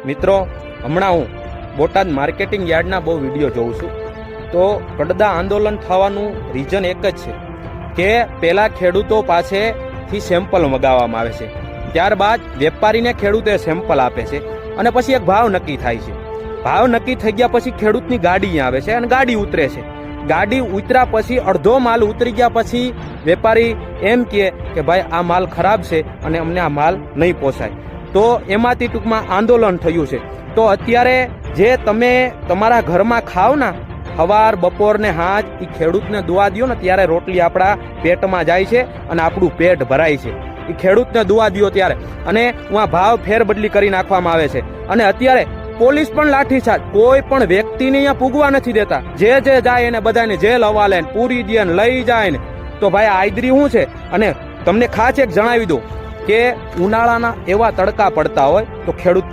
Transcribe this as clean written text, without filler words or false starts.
મિત્રો, હમણાં હું બોટાદ માર્કેટિંગ યાર્ડના બહુ વિડીયો જોઉં છું. તો કડદા આંદોલન થવાનું રીઝન એક જ છે કે પહેલાં ખેડૂતો પાસેથી સેમ્પલ મગાવવામાં આવે છે, ત્યારબાદ વેપારીને ખેડૂતે સેમ્પલ આપે છે અને પછી એક ભાવ નક્કી થાય છે. ભાવ નક્કી થઈ ગયા પછી ખેડૂતની ગાડી આવે છે અને ગાડી ઉતરે છે. ગાડી ઉતર્યા પછી અડધો માલ ઉતરી ગયા પછી વેપારી એમ કહે કે ભાઈ આ માલ ખરાબ છે અને અમને આ માલ નહીં પોસાય. તો એમાંથી ટૂંકમાં આંદોલન થયું છે. તો અત્યારે જે તમે તમારા ઘરમાં ખાવ ને સવાર બપોર ને હાંજ એ ખેડૂતને દુઆ દો ને ત્યારે રોટલી આપણા પેટમાં જાય છે અને આપણું પેટ ભરાય છે. એ ખેડૂતને દુઆ દો ત્યારે. અને આ ભાવ ફેરબદલી કરી નાખવામાં આવે છે. અને અત્યારે પોલીસ પણ લાઠીચાર્જ, કોઈ પણ વ્યક્તિને અહીંયા પૂગવા નથી દેતા. જે જાય એને બધાને જેલ હવાલે પૂરી દે ને લઈ જાય ને. તો ભાઈ આદરી શું છે? અને તમને ખાસ એક જણાવી દઉં કે ઉનાળાના એવા તડકા પડતા હોય તો ખેડૂત